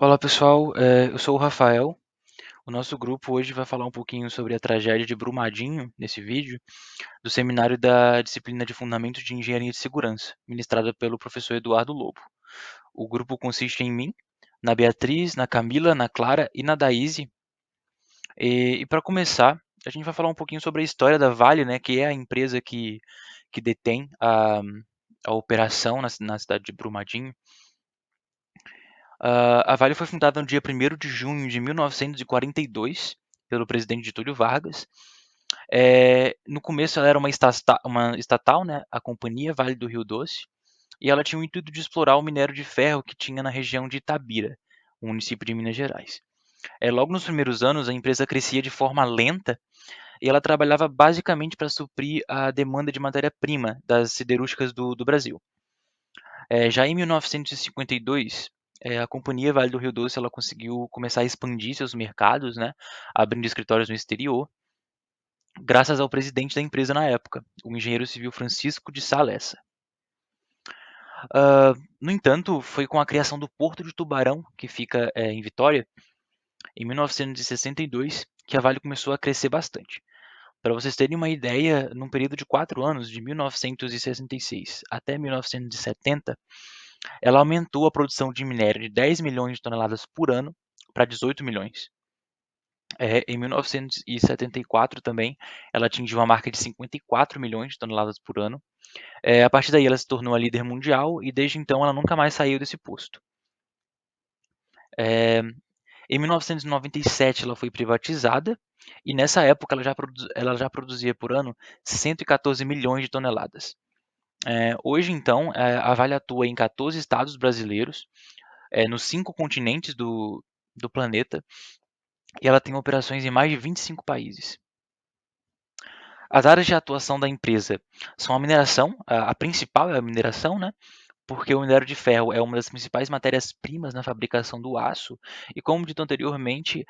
Olá pessoal, eu sou o Rafael. O nosso grupo hoje vai falar um pouquinho sobre a tragédia de Brumadinho, nesse vídeo, do seminário da disciplina de Fundamentos de Engenharia de Segurança, ministrada pelo professor Eduardo Lobo. O grupo consiste em mim, na Beatriz, na Camila, na Clara e na Daíse. E para começar, a gente vai falar um pouquinho sobre a história da Vale, né, que é a empresa que detém a operação na cidade de Brumadinho. A Vale foi fundada no dia 1º de junho de 1942 pelo presidente Getúlio Vargas. No começo ela era uma estatal, né, a Companhia Vale do Rio Doce, e ela tinha o intuito de explorar o minério de ferro que tinha na região de Itabira, um município de Minas Gerais. Logo nos primeiros anos, a empresa crescia de forma lenta e ela trabalhava basicamente para suprir a demanda de matéria-prima das siderúrgicas do Brasil. Já em 1952, a Companhia Vale do Rio Doce ela conseguiu começar a expandir seus mercados, né, abrindo escritórios no exterior, graças ao presidente da empresa na época, o engenheiro civil Francisco de Sá Lessa. No entanto, foi com a criação do Porto de Tubarão, que fica em Vitória, em 1962, que a Vale começou a crescer bastante. Para vocês terem uma ideia, num período de 4 anos, de 1966 até 1970, ela aumentou a produção de minério de 10 milhões de toneladas por ano para 18 milhões. Em 1974 também, ela atingiu uma marca de 54 milhões de toneladas por ano. A partir daí ela se tornou a líder mundial e desde então ela nunca mais saiu desse posto. É, Em 1997 ela foi privatizada e nessa época ela já produzia por ano 114 milhões de toneladas. Hoje então a Vale atua em 14 estados brasileiros, nos 5 continentes do planeta, e ela tem operações em mais de 25 países. As áreas de atuação da empresa são a mineração, a principal é a mineração, né? Porque o minério de ferro é uma das principais matérias-primas na fabricação do aço, e como dito anteriormente,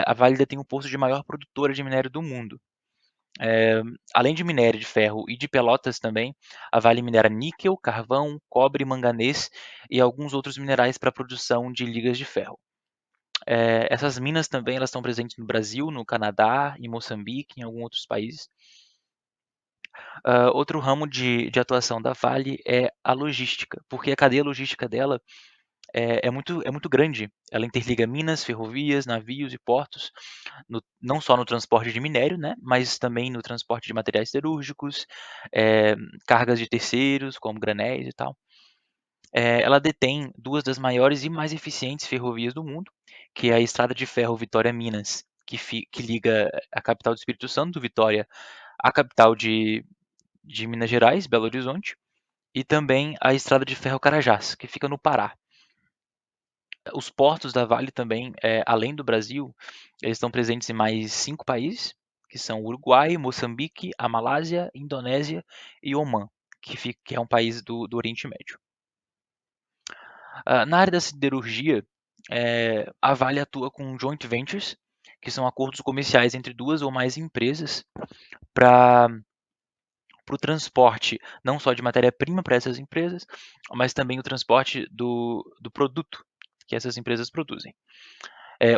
a Vale detém o posto de maior produtora de minério do mundo. É, Além de minério de ferro e de pelotas também, a Vale minera níquel, carvão, cobre, manganês e alguns outros minerais para a produção de ligas de ferro. Essas minas também elas estão presentes no Brasil, no Canadá, em Moçambique, em alguns outros países. Outro ramo de atuação da Vale é a logística, porque a cadeia logística dela é muito grande. Ela interliga minas, ferrovias, navios e portos, não só no transporte de minério, né, mas também no transporte de materiais siderúrgicos, eh, cargas de terceiros, como granéis e tal. Ela detém duas das maiores e mais eficientes ferrovias do mundo, que é a Estrada de Ferro Vitória-Minas, que liga a capital do Espírito Santo, Vitória, à capital de Minas Gerais, Belo Horizonte, e também a Estrada de Ferro Carajás, que fica no Pará. Os portos da Vale também, além do Brasil, eles estão presentes em mais 5 países, que são Uruguai, Moçambique, a Malásia, Indonésia e Omã, que é um país do Oriente Médio. Na área da siderurgia, a Vale atua com joint ventures, que são acordos comerciais entre duas ou mais empresas para o transporte não só de matéria-prima para essas empresas, mas também o transporte do produto que essas empresas produzem.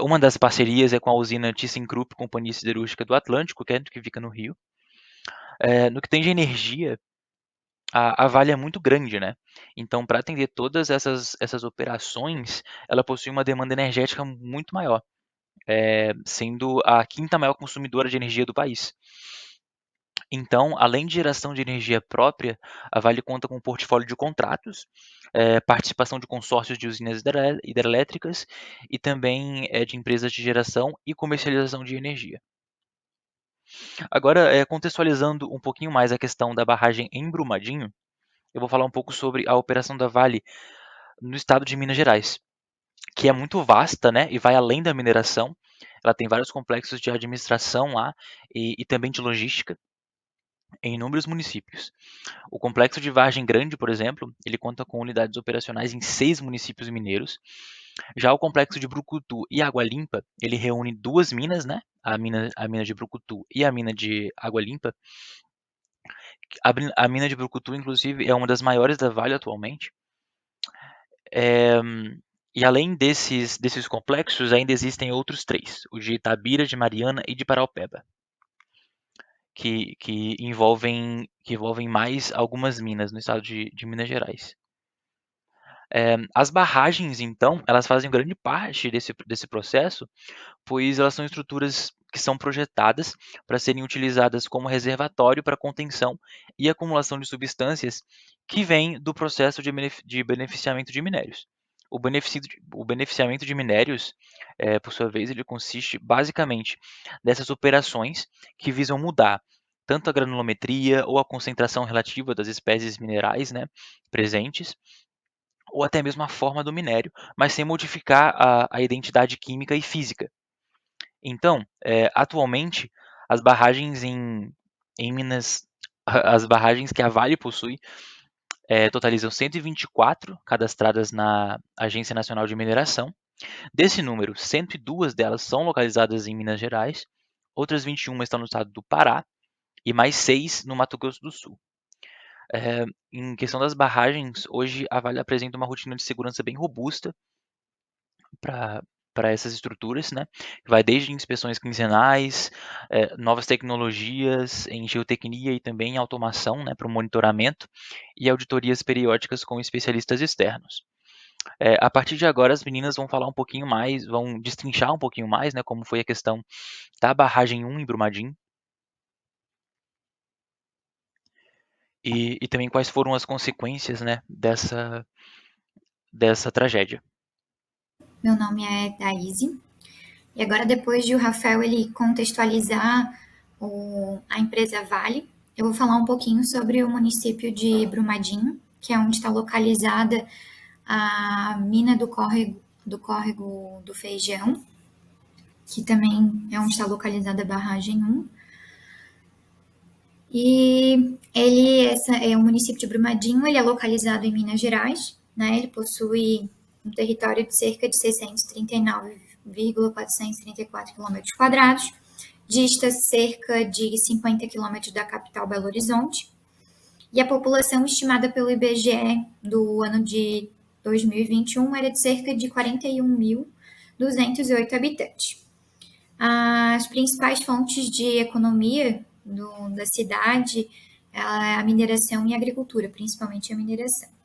Uma das parcerias é com a usina ThyssenKrupp, Companhia Siderúrgica do Atlântico, que fica no Rio. No que tem de energia, a Vale é muito grande, né? Então, para atender todas essas operações, ela possui uma demanda energética muito maior, sendo a quinta maior consumidora de energia do país. Então, além de geração de energia própria, a Vale conta com um portfólio de contratos, participação de consórcios de usinas hidrelétricas e também de empresas de geração e comercialização de energia. Agora, contextualizando um pouquinho mais a questão da barragem em Brumadinho, eu vou falar um pouco sobre a operação da Vale no estado de Minas Gerais, que é muito vasta, né, e vai além da mineração. Ela tem vários complexos de administração lá e também de logística em inúmeros municípios. O complexo de Vargem Grande, por exemplo, ele conta com unidades operacionais em 6 municípios mineiros. Já o complexo de Brucutu e Água Limpa, ele reúne duas minas, né? A mina de Brucutu e a mina de Água Limpa. A mina de Brucutu, inclusive, é uma das maiores da Vale atualmente. É, E além desses complexos, ainda existem outros três, o de Itabira, de Mariana e de Paraupeba, que envolvem mais algumas minas no estado de Minas Gerais. As barragens, então, elas fazem grande parte desse processo, pois elas são estruturas que são projetadas para serem utilizadas como reservatório para contenção e acumulação de substâncias que vêm do processo de beneficiamento de minérios. O beneficiamento de minérios, por sua vez, ele consiste basicamente dessas operações que visam mudar tanto a granulometria ou a concentração relativa das espécies minerais, né, presentes, ou até mesmo a forma do minério, mas sem modificar a identidade química e física. Então, atualmente, as barragens em Minas, as barragens que a Vale possui, totalizam 124 cadastradas na Agência Nacional de Mineração. Desse número, 102 delas são localizadas em Minas Gerais, outras 21 estão no estado do Pará e mais 6 no Mato Grosso do Sul. Em questão das barragens, hoje a Vale apresenta uma rotina de segurança bem robusta para essas estruturas, né? Vai desde inspeções quinzenais, novas tecnologias em geotecnia e também em automação, né, para o monitoramento e auditorias periódicas com especialistas externos. A partir de agora, as meninas vão falar um pouquinho mais, vão destrinchar um pouquinho mais, né, como foi a questão da barragem 1 em Brumadinho e também quais foram as consequências, né, dessa tragédia. Meu nome é Thaís. E agora, depois de o Rafael ele contextualizar a empresa Vale, eu vou falar um pouquinho sobre o município de Brumadinho, que é onde está localizada a mina do córrego do Feijão, que também é onde está localizada a barragem 1. E o município de Brumadinho, ele é localizado em Minas Gerais, né? Ele possui um território de cerca de 639,434 km², dista cerca de 50 km da capital Belo Horizonte, e a população estimada pelo IBGE do ano de 2021 era de cerca de 41.208 habitantes. As principais fontes de economia da cidade é a mineração e a agricultura, principalmente a mineração.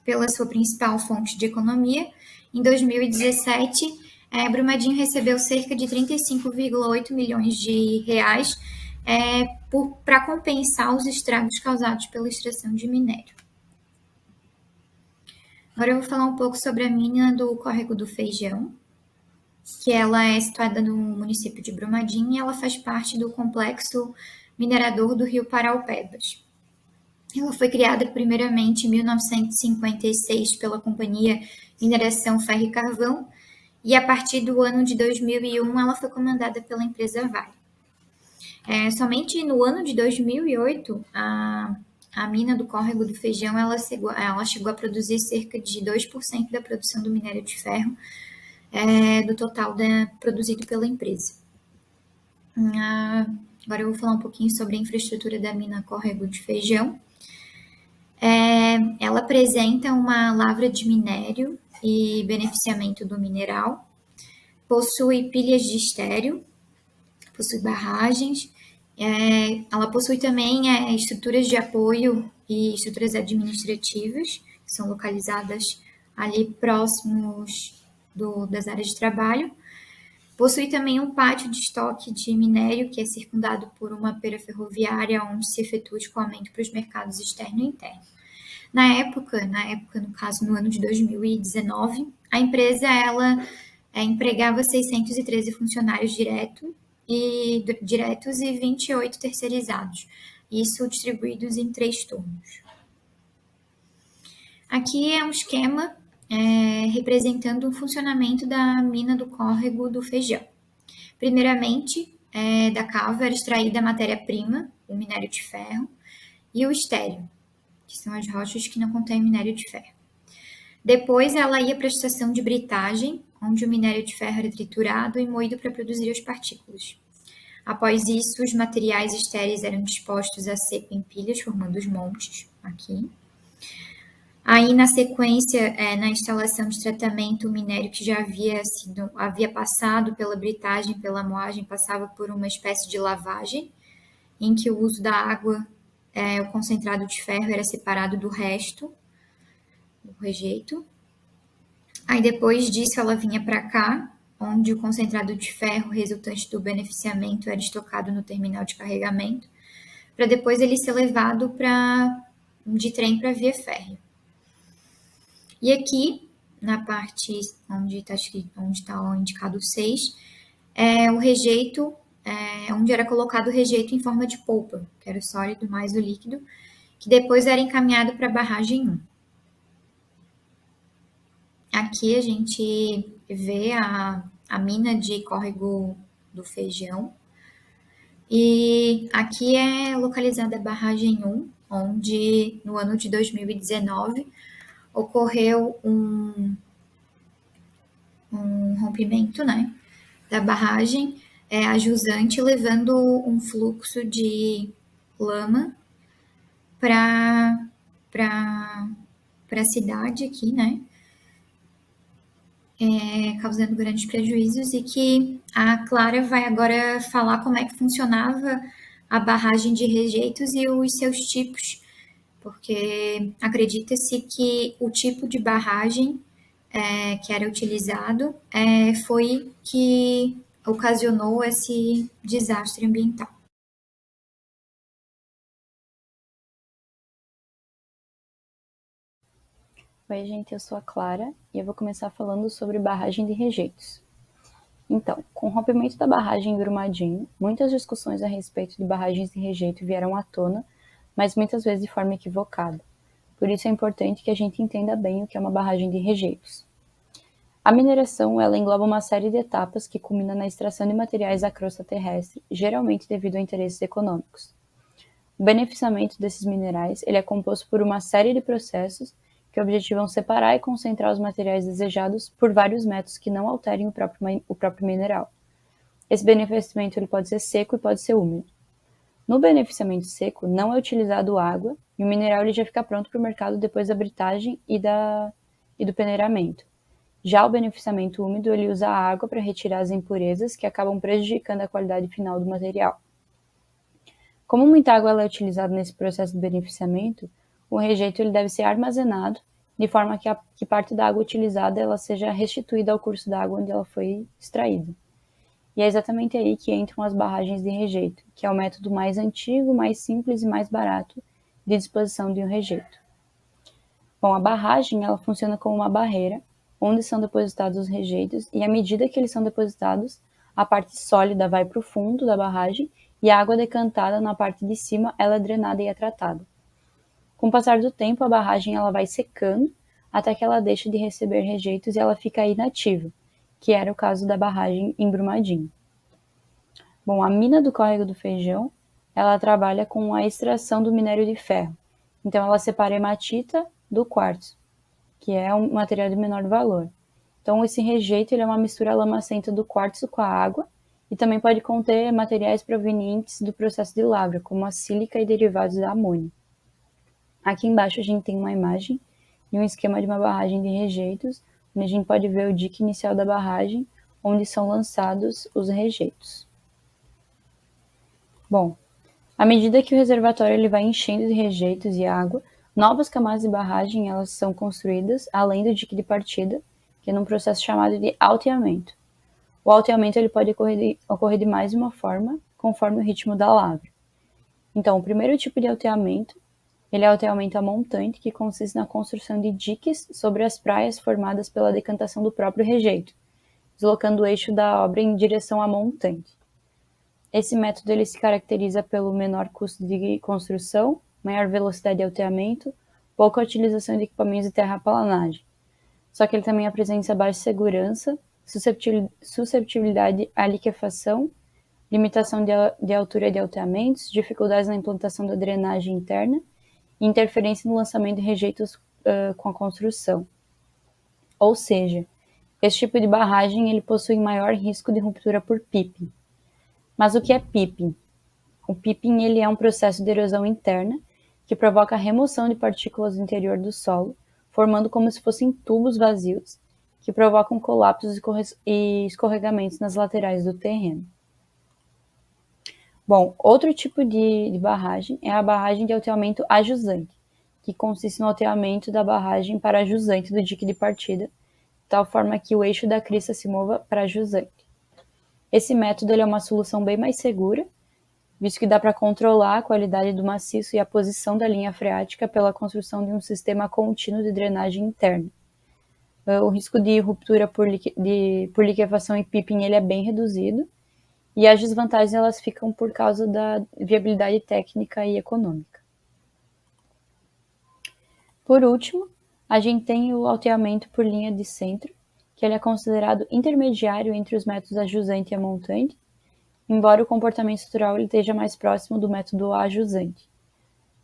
Pela sua principal fonte de economia, em 2017, Brumadinho recebeu cerca de 35,8 milhões de reais para compensar os estragos causados pela extração de minério. Agora eu vou falar um pouco sobre a mina do Córrego do Feijão, que ela é situada no município de Brumadinho e ela faz parte do complexo minerador do Rio Paraupebas. Ela foi criada primeiramente em 1956 pela Companhia Mineração Ferro e Carvão e a partir do ano de 2001 ela foi comandada pela empresa Vale. Somente no ano de 2008 a mina do Córrego do Feijão ela chegou a produzir cerca de 2% da produção do minério de ferro do total produzido pela empresa. Agora eu vou falar um pouquinho sobre a infraestrutura da mina Córrego de Feijão. Ela apresenta uma lavra de minério e beneficiamento do mineral, possui pilhas de estéreo, possui barragens, ela possui também estruturas de apoio e estruturas administrativas, que são localizadas ali próximos das áreas de trabalho. Possui também um pátio de estoque de minério, que é circundado por uma pera ferroviária, onde se efetua o escoamento para os mercados externo e interno. Na época, no caso, no ano de 2019, a empresa ela empregava 613 funcionários diretos e 28 terceirizados, isso distribuídos em 3 turnos. Aqui é um esquema representando o funcionamento da mina do Córrego do Feijão. Primeiramente, da cava era extraída a matéria-prima, o minério de ferro, e o estéreo, que são as rochas que não contêm minério de ferro. Depois, ela ia para a estação de britagem, onde o minério de ferro era triturado e moído para produzir as partículas. Após isso, os materiais estéreis eram dispostos a seco em pilhas, formando os montes, aqui. Aí, na sequência, na instalação de tratamento, o minério que já havia passado pela britagem, pela moagem, passava por uma espécie de lavagem, em que o uso da água, o concentrado de ferro era separado do resto, do rejeito. Aí, depois disso, ela vinha para cá, onde o concentrado de ferro resultante do beneficiamento era estocado no terminal de carregamento, para depois ele ser levado de trem para via férrea. E aqui, na parte onde está indicado 6, o rejeito, onde era colocado o rejeito em forma de polpa, que era o sólido mais o líquido, que depois era encaminhado para a barragem 1. Aqui a gente vê a mina de Córrego do Feijão. E aqui é localizada a barragem 1, onde no ano de 2019 ocorreu um rompimento, né, da barragem, a jusante, levando um fluxo de lama para a cidade aqui, né, causando grandes prejuízos, e que a Clara vai agora falar como é que funcionava a barragem de rejeitos e os seus tipos, porque acredita-se que o tipo de barragem que era utilizado foi que ocasionou esse desastre ambiental. Oi, gente, eu sou a Clara e eu vou começar falando sobre barragem de rejeitos. Então, com o rompimento da barragem em Brumadinho, muitas discussões a respeito de barragens de rejeito vieram à tona, mas muitas vezes de forma equivocada. Por isso é importante que a gente entenda bem o que é uma barragem de rejeitos. A mineração, ela engloba uma série de etapas que culmina na extração de materiais da crosta terrestre, geralmente devido a interesses econômicos. O beneficiamento desses minerais, ele é composto por uma série de processos que objetivam separar e concentrar os materiais desejados por vários métodos que não alterem o próprio mineral. Esse beneficiamento ele pode ser seco e pode ser úmido. No beneficiamento seco, não é utilizado água e o mineral ele já fica pronto para o mercado depois da britagem e do peneiramento. Já o beneficiamento úmido, ele usa a água para retirar as impurezas que acabam prejudicando a qualidade final do material. Como muita água é utilizada nesse processo de beneficiamento, o rejeito ele deve ser armazenado de forma que parte da água utilizada ela seja restituída ao curso da água onde ela foi extraída. E é exatamente aí que entram as barragens de rejeito, que é o método mais antigo, mais simples e mais barato de disposição de um rejeito. Bom, a barragem ela funciona como uma barreira, onde são depositados os rejeitos, e à medida que eles são depositados, a parte sólida vai para o fundo da barragem e a água decantada na parte de cima ela é drenada e é tratada. Com o passar do tempo, a barragem ela vai secando até que ela deixa de receber rejeitos e ela fica inativa, que era o caso da barragem em Brumadinho. Bom, a mina do Córrego do Feijão, ela trabalha com a extração do minério de ferro. Então, ela separa a hematita do quartzo, que é um material de menor valor. Então, esse rejeito ele é uma mistura lamacenta do quartzo com a água e também pode conter materiais provenientes do processo de lavra, como a sílica e derivados da amônia. Aqui embaixo a gente tem uma imagem e um esquema de uma barragem de rejeitos, onde a gente pode ver o dique inicial da barragem, onde são lançados os rejeitos. Bom, à medida que o reservatório ele vai enchendo de rejeitos e água, novas camadas de barragem elas são construídas, além do dique de partida, que é num processo chamado de alteamento. O alteamento ele pode ocorrer de mais de uma forma, conforme o ritmo da lavra. Então, o primeiro tipo de alteamento ele é o alteamento a montante, que consiste na construção de diques sobre as praias formadas pela decantação do próprio rejeito, deslocando o eixo da obra em direção à montante. Esse método ele se caracteriza pelo menor custo de construção, maior velocidade de alteamento, pouca utilização de equipamentos de terraplanagem. Só que ele também apresenta baixa segurança, susceptibilidade à liquefação, limitação de altura de alteamentos, dificuldades na implantação da drenagem interna e interferência no lançamento de rejeitos com a construção. Ou seja, esse tipo de barragem ele possui maior risco de ruptura por pipping. Mas o que é pipping? O pipping ele é um processo de erosão interna que provoca a remoção de partículas do interior do solo, formando como se fossem tubos vazios que provocam colapsos e escorregamentos nas laterais do terreno. Bom, outro tipo de barragem é a barragem de alteamento ajusante, que consiste no alteamento da barragem para a jusante do dique de partida, de tal forma que o eixo da crista se mova para a jusante. Esse método é uma solução bem mais segura, visto que dá para controlar a qualidade do maciço e a posição da linha freática pela construção de um sistema contínuo de drenagem interna. O risco de ruptura por liquefação e pipping ele é bem reduzido, e as desvantagens elas ficam por causa da viabilidade técnica e econômica. Por último, a gente tem o alteamento por linha de centro, que ele é considerado intermediário entre os métodos ajusante e amontante, embora o comportamento estrutural ele esteja mais próximo do método ajusante.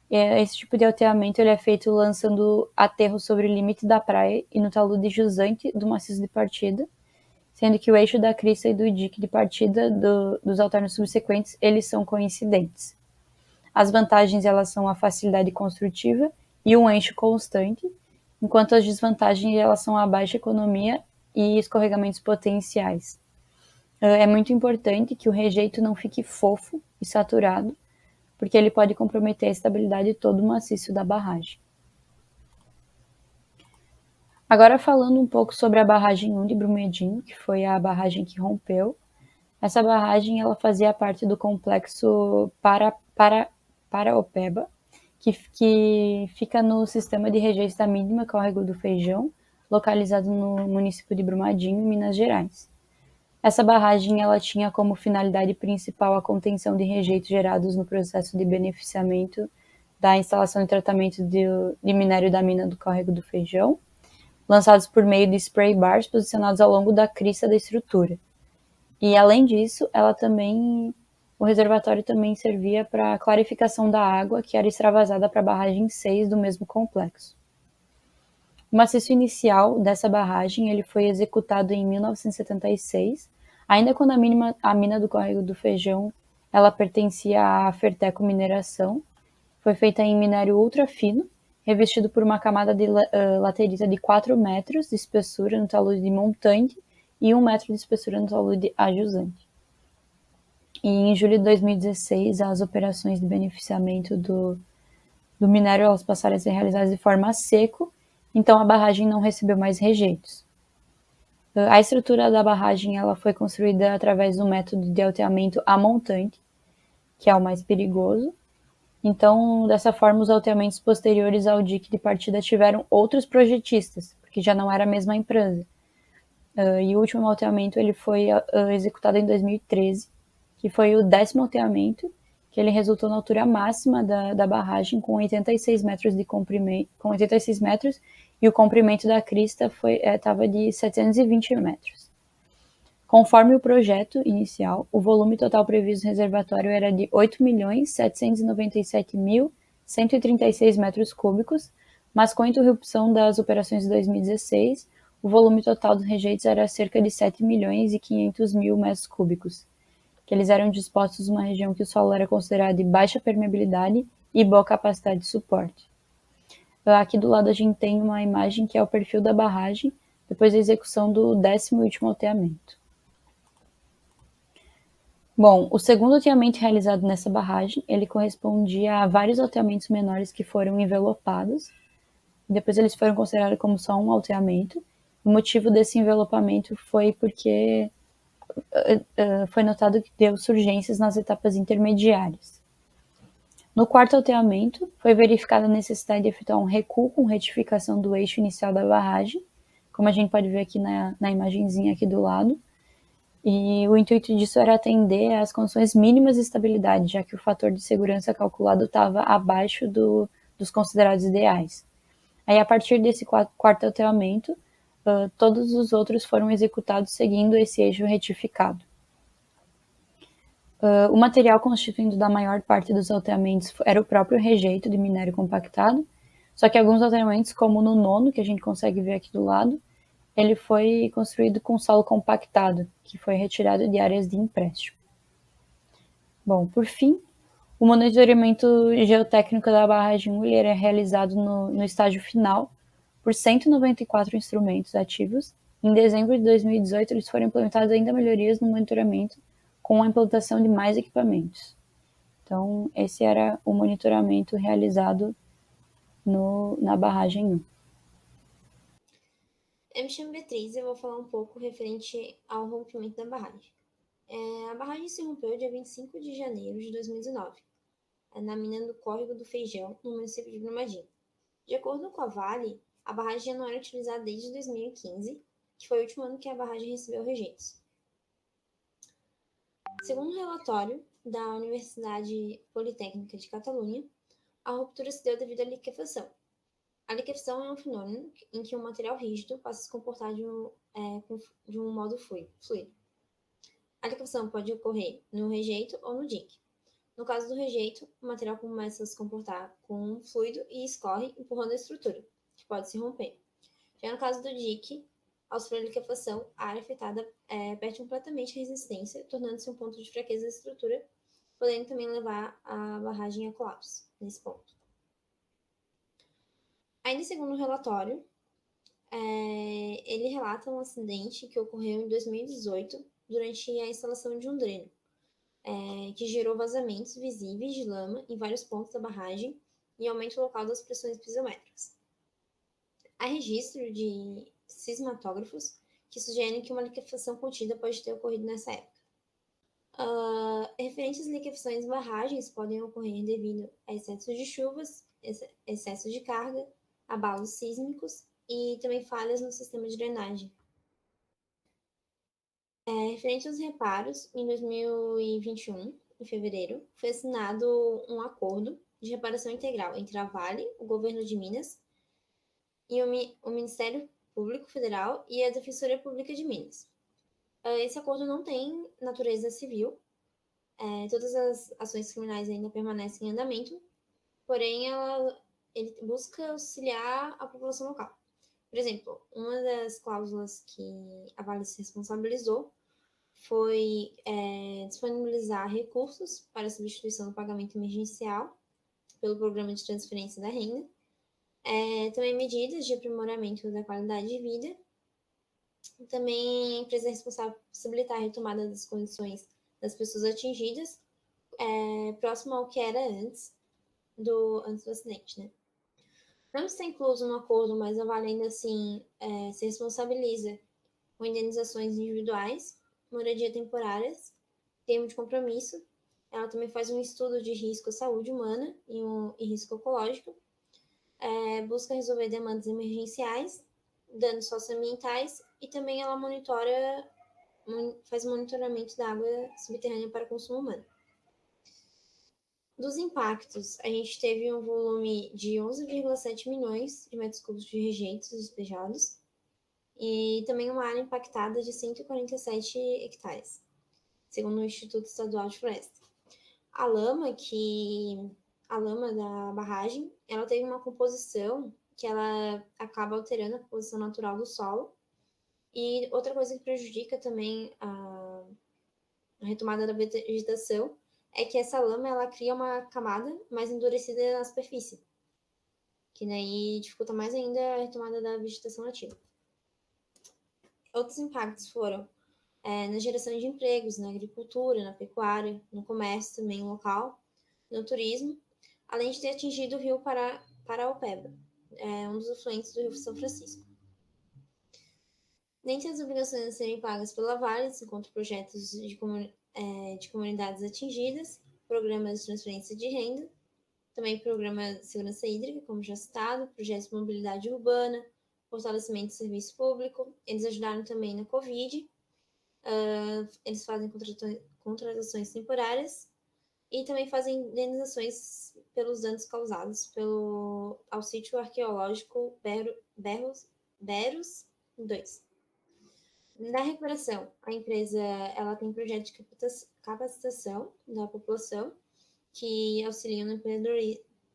Esse tipo de alteamento ele é feito lançando aterro sobre o limite da praia e no talude jusante do maciço de partida, sendo que o eixo da crista e do dique de partida dos alternos subsequentes, eles são coincidentes. As vantagens elas são a facilidade construtiva e um eixo constante, enquanto as desvantagens elas são a baixa economia e escorregamentos potenciais. É muito importante que o rejeito não fique fofo e saturado, porque ele pode comprometer a estabilidade de todo o maciço da barragem. Agora falando um pouco sobre a barragem 1 de Brumadinho, que foi a barragem que rompeu. Essa barragem ela fazia parte do complexo Paraopeba, que fica no sistema de rejeitos da mínima Córrego do Feijão, localizado no município de Brumadinho, Minas Gerais. Essa barragem ela tinha como finalidade principal a contenção de rejeitos gerados no processo de beneficiamento da instalação de tratamento de minério da mina do Córrego do Feijão, lançados por meio de spray bars posicionados ao longo da crista da estrutura. E, além disso, o reservatório também servia para a clarificação da água que era extravasada para a barragem 6 do mesmo complexo. O maciço inicial dessa barragem ele foi executado em 1976, ainda quando a mina do Córrego do Feijão ela pertencia à Ferteco Mineração. Foi feita em minério ultra fino, revestido por uma camada de laterita de 4 metros de espessura no talude de montante e 1 metro de espessura no talude ajusante. E em julho de 2016, as operações de beneficiamento do minério elas passaram a ser realizadas de forma a seco, então a barragem não recebeu mais rejeitos. A estrutura da barragem ela foi construída através do método de alteamento a montante, que é o mais perigoso. Então, dessa forma, os alteamentos posteriores ao dique de partida tiveram outros projetistas, porque já não era a mesma empresa. E o último alteamento ele foi executado em 2013, que foi o 10º alteamento, que ele resultou na altura máxima da barragem, com 86 metros de comprimento, com 86 metros, e o comprimento da crista estava de 720 metros. Conforme o projeto inicial, o volume total previsto no reservatório era de 8.797.136 metros cúbicos, mas com a interrupção das operações de 2016, o volume total dos rejeitos era cerca de 7.500.000 metros cúbicos, que eles eram dispostos em uma região que o solo era considerado de baixa permeabilidade e boa capacidade de suporte. Aqui do lado a gente tem uma imagem que é o perfil da barragem, depois da execução do 10º e último alteamento. Bom, o segundo alteamento realizado nessa barragem, ele correspondia a vários alteamentos menores que foram envelopados. Depois eles foram considerados como só um alteamento. O motivo desse envelopamento foi porque foi notado que deu surgências nas etapas intermediárias. No quarto alteamento, foi verificada a necessidade de efetuar um recuo com retificação do eixo inicial da barragem, como a gente pode ver aqui na imagenzinha aqui do lado. E o intuito disso era atender às condições mínimas de estabilidade, já que o fator de segurança calculado estava abaixo dos considerados ideais. Aí, a partir desse quarto alteamento, todos os outros foram executados seguindo esse eixo retificado. O material constituindo da maior parte dos alteamentos era o próprio rejeito de minério compactado, só que alguns alteamentos, como no nono, que a gente consegue ver aqui do lado, ele foi construído com solo compactado, que foi retirado de áreas de empréstimo. Bom, por fim, o monitoramento geotécnico da barragem 1 era realizado no estágio final, por 194 instrumentos ativos. Em dezembro de 2018, eles foram implementadas ainda melhorias no monitoramento, com a implantação de mais equipamentos. Então, esse era o monitoramento realizado na barragem 1. Eu me chamo Beatriz e eu vou falar um pouco referente ao rompimento da barragem. A barragem se rompeu dia 25 de janeiro de 2019, na mina do Córrego do Feijão, no município de Brumadinho. De acordo com a Vale, a barragem já não era utilizada desde 2015, que foi o último ano que a barragem recebeu rejeitos. Segundo um relatório da Universidade Politécnica de Catalunha, a ruptura se deu devido à liquefação. A liquefação é um fenômeno em que um material rígido passa a se comportar de um modo fluido. A liquefação pode ocorrer no rejeito ou no dique. No caso do rejeito, o material começa a se comportar como um fluido e escorre, empurrando a estrutura, que pode se romper. Já no caso do dique, ao sofrer liquefação, a área afetada perde completamente a resistência, tornando-se um ponto de fraqueza da estrutura, podendo também levar a barragem a colapso nesse ponto. Ainda segundo o relatório, ele relata um acidente que ocorreu em 2018 durante a instalação de um dreno, que gerou vazamentos visíveis de lama em vários pontos da barragem e aumento local das pressões pisométricas. Há registro de sismatógrafos que sugerem que uma liquefação contida pode ter ocorrido nessa época. Referentes às liquefações em barragens podem ocorrer devido a excessos de chuvas, excesso de carga, abalos sísmicos e também falhas no sistema de drenagem. Referente aos reparos, em 2021, em fevereiro, foi assinado um acordo de reparação integral entre a Vale, o governo de Minas, e o Ministério Público Federal e a Defensoria Pública de Minas. Esse acordo não tem natureza civil, todas as ações criminais ainda permanecem em andamento, porém ele busca auxiliar a população local. Por exemplo, uma das cláusulas que a Vale se responsabilizou foi disponibilizar recursos para a substituição do pagamento emergencial pelo Programa de Transferência da Renda, também medidas de aprimoramento da qualidade de vida, também a empresa é responsável por possibilitar a retomada das condições das pessoas atingidas, próximo ao que era antes do acidente, né? Não está incluso no acordo, mas a Vale ainda assim se responsabiliza com indenizações individuais, moradia temporárias, termo de compromisso. Ela também faz um estudo de risco à saúde humana e risco ecológico, busca resolver demandas emergenciais, danos socioambientais e também ela faz monitoramento da água subterrânea para consumo humano. Dos impactos, a gente teve um volume de 11,7 milhões de metros cúbicos de rejeitos despejados e também uma área impactada de 147 hectares, segundo o Instituto Estadual de Floresta. A lama da barragem, ela teve uma composição que ela acaba alterando a composição natural do solo. E outra coisa que prejudica também a retomada da vegetação é que essa lama ela cria uma camada mais endurecida na superfície, que daí dificulta mais ainda a retomada da vegetação nativa. Outros impactos foram na geração de empregos, na agricultura, na pecuária, no comércio também local, no turismo, além de ter atingido o rio Paraopeba, um dos afluentes do rio São Francisco. Dentre as obrigações a serem pagas pela Vale se encontram projetos de comunidades atingidas, programas de transferência de renda, também programa de segurança hídrica, como já citado, projetos de mobilidade urbana, fortalecimento do serviço público. Eles ajudaram também na Covid, eles fazem contratações temporárias e também fazem indenizações pelos danos causados ao sítio arqueológico Berus 2. Na recuperação, a empresa ela tem projeto de capacitação da população que auxiliam no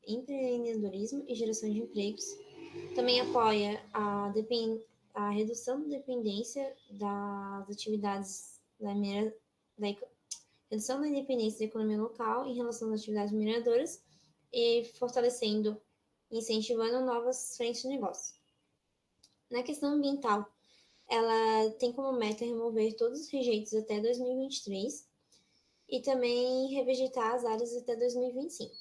empreendedorismo e geração de empregos. Também apoia a redução da dependência das atividades redução da independência da economia local em relação às atividades mineradoras e fortalecendo e incentivando novas frentes de negócio. Na questão ambiental, ela tem como meta remover todos os rejeitos até 2023 e também revegetar as áreas até 2025.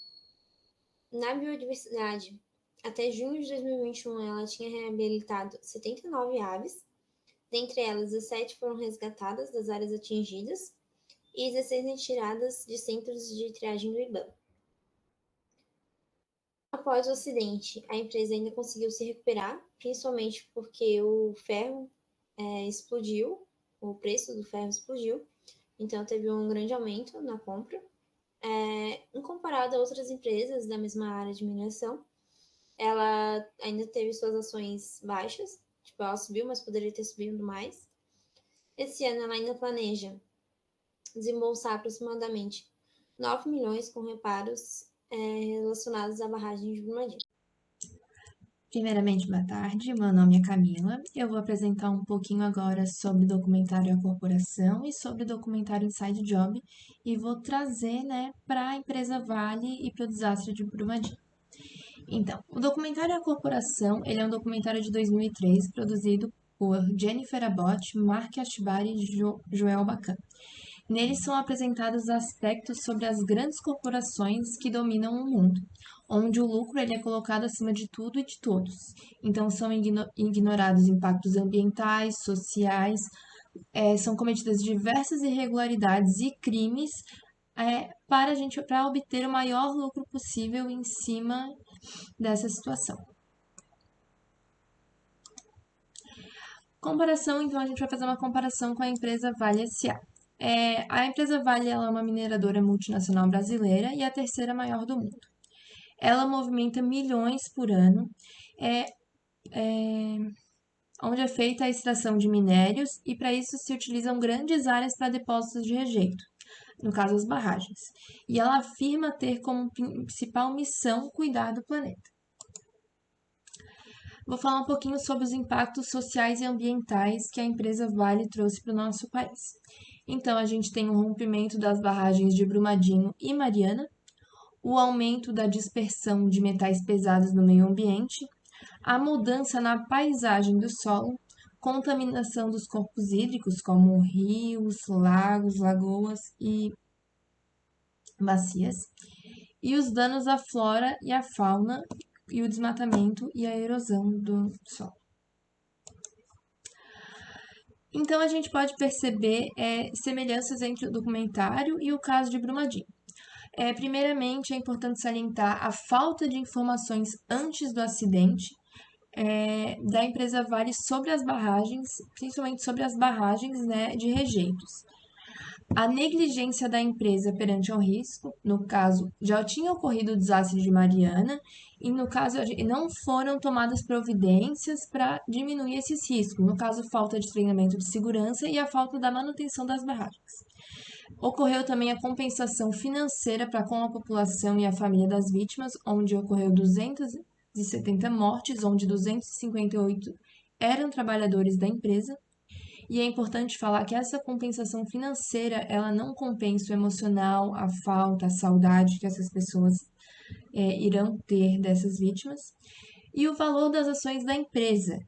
Na biodiversidade, até junho de 2021, ela tinha reabilitado 79 aves, dentre elas 17 foram resgatadas das áreas atingidas e 16 retiradas de centros de triagem do IBAMA. Após o acidente, a empresa ainda conseguiu se recuperar, principalmente porque o ferro explodiu, o preço do ferro explodiu, então teve um grande aumento na compra. Em comparado a outras empresas da mesma área de mineração, ela ainda teve suas ações baixas, tipo, ela subiu, mas poderia ter subido mais. Esse ano ela ainda planeja desembolsar aproximadamente 9 milhões com reparos relacionados à barragem de Brumadinho. Primeiramente, boa tarde. Meu nome é Camila. Eu vou apresentar um pouquinho agora sobre o documentário A Corporação e sobre o documentário Inside Job e vou trazer, para a empresa Vale e para o desastre de Brumadinho. Então, o documentário A Corporação, ele é um documentário de 2003 produzido por Jennifer Abbott, Mark Ashbari e Joel Bacan. Neles são apresentados aspectos sobre as grandes corporações que dominam o mundo, onde o lucro ele é colocado acima de tudo e de todos. Então, são ignorados impactos ambientais, sociais, são cometidas diversas irregularidades e crimes para obter o maior lucro possível em cima dessa situação. Comparação, então a gente vai fazer uma comparação com a empresa Vale S.A. A empresa Vale ela é uma mineradora multinacional brasileira e a terceira maior do mundo. Ela movimenta milhões por ano, onde é feita a extração de minérios e para isso se utilizam grandes áreas para depósitos de rejeito, no caso as barragens. E ela afirma ter como principal missão cuidar do planeta. Vou falar um pouquinho sobre os impactos sociais e ambientais que a empresa Vale trouxe para o nosso país. Então, a gente tem o rompimento das barragens de Brumadinho e Mariana, o aumento da dispersão de metais pesados no meio ambiente, a mudança na paisagem do solo, contaminação dos corpos hídricos, como rios, lagos, lagoas e bacias, e os danos à flora e à fauna, e o desmatamento e a erosão do solo. Então, a gente pode perceber semelhanças entre o documentário e o caso de Brumadinho. Primeiramente, é importante salientar a falta de informações antes do acidente da empresa Vale sobre as barragens, principalmente sobre as barragens de rejeitos. A negligência da empresa perante ao risco, no caso, já tinha ocorrido o desastre de Mariana, e no caso, não foram tomadas providências para diminuir esses riscos, no caso, falta de treinamento de segurança e a falta da manutenção das barragens. Ocorreu também a compensação financeira para com a população e a família das vítimas, onde ocorreu 270 mortes, onde 258 eram trabalhadores da empresa. E é importante falar que essa compensação financeira, ela não compensa o emocional, a falta, a saudade que essas pessoas irão ter dessas vítimas. E o valor das ações da empresa,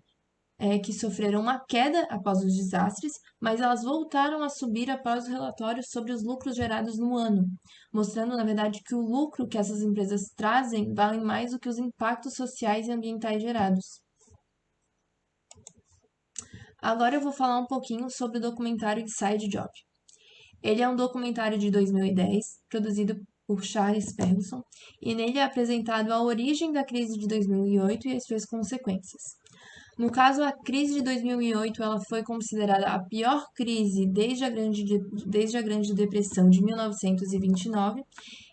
que sofreram uma queda após os desastres, mas elas voltaram a subir após o relatório sobre os lucros gerados no ano, mostrando, na verdade, que o lucro que essas empresas trazem vale mais do que os impactos sociais e ambientais gerados. Agora eu vou falar um pouquinho sobre o documentário Inside Job. Ele é um documentário de 2010, produzido por Charles Ferguson, e nele é apresentado a origem da crise de 2008 e as suas consequências. No caso, a crise de 2008 ela foi considerada a pior crise desde a Grande Depressão de 1929,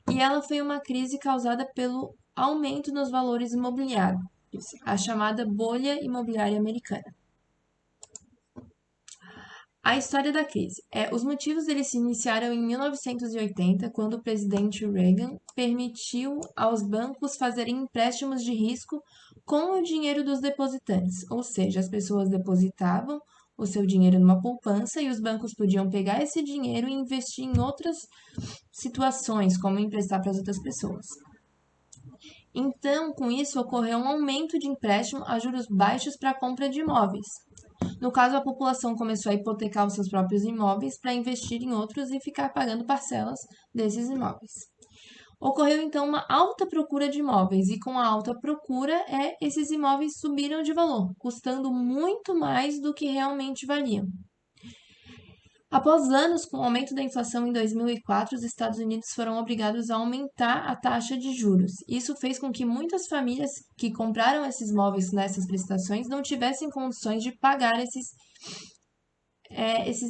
e ela foi uma crise causada pelo aumento nos valores imobiliários, a chamada bolha imobiliária americana. A história da crise. Os motivos deles se iniciaram em 1980, quando o presidente Reagan permitiu aos bancos fazerem empréstimos de risco com o dinheiro dos depositantes, ou seja, as pessoas depositavam o seu dinheiro numa poupança e os bancos podiam pegar esse dinheiro e investir em outras situações, como emprestar para as outras pessoas. Então, com isso, ocorreu um aumento de empréstimo a juros baixos para a compra de imóveis. No caso, a população começou a hipotecar os seus próprios imóveis para investir em outros e ficar pagando parcelas desses imóveis. Ocorreu então uma alta procura de imóveis e com a alta procura esses imóveis subiram de valor, custando muito mais do que realmente valiam. Após anos com o aumento da inflação em 2004, os Estados Unidos foram obrigados a aumentar a taxa de juros. Isso fez com que muitas famílias que compraram esses imóveis nessas prestações não tivessem condições de pagar esses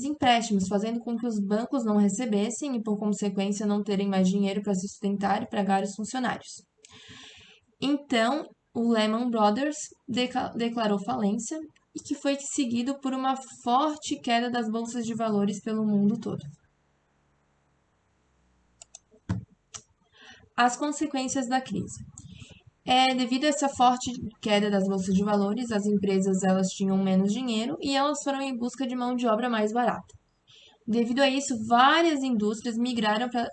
empréstimos, fazendo com que os bancos não recebessem e, por consequência, não terem mais dinheiro para se sustentar e pagar os funcionários. Então, o Lehman Brothers declarou falência e que foi seguido por uma forte queda das bolsas de valores pelo mundo todo. As consequências da crise. Devido a essa forte queda das bolsas de valores, as empresas elas tinham menos dinheiro e elas foram em busca de mão de obra mais barata. Devido a isso, várias indústrias migraram para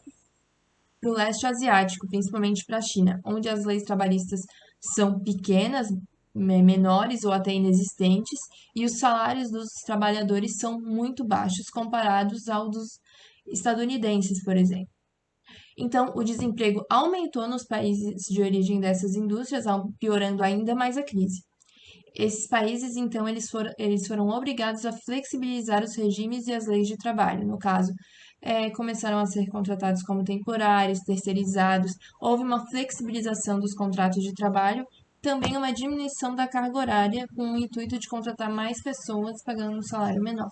o leste asiático, principalmente para a China, onde as leis trabalhistas são pequenas, menores ou até inexistentes, e os salários dos trabalhadores são muito baixos comparados ao dos estadunidenses, por exemplo. Então, o desemprego aumentou nos países de origem dessas indústrias, piorando ainda mais a crise. Esses países, então, eles foram obrigados a flexibilizar os regimes e as leis de trabalho. No caso, começaram a ser contratados como temporários, terceirizados, houve uma flexibilização dos contratos de trabalho, também uma diminuição da carga horária, com o intuito de contratar mais pessoas pagando um salário menor.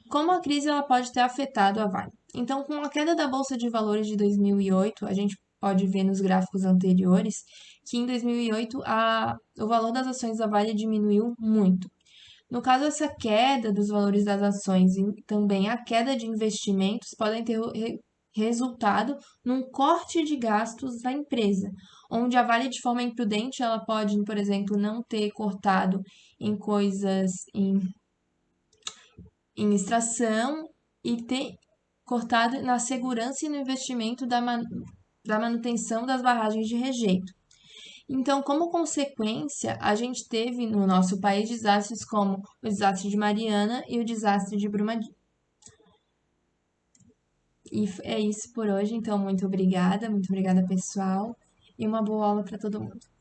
Como a crise ela pode ter afetado a Vale? Então, com a queda da Bolsa de Valores de 2008, a gente pode ver nos gráficos anteriores que em 2008 o valor das ações da Vale diminuiu muito. No caso, essa queda dos valores das ações e também a queda de investimentos podem ter resultado num corte de gastos da empresa, onde a Vale, de forma imprudente, ela pode, por exemplo, não ter cortado em coisas em extração e ter cortado na segurança e no investimento da manutenção das barragens de rejeito. Então, como consequência, a gente teve no nosso país desastres como o desastre de Mariana e o desastre de Brumadinho. E é isso por hoje, então muito obrigada pessoal, e uma boa aula para todo mundo.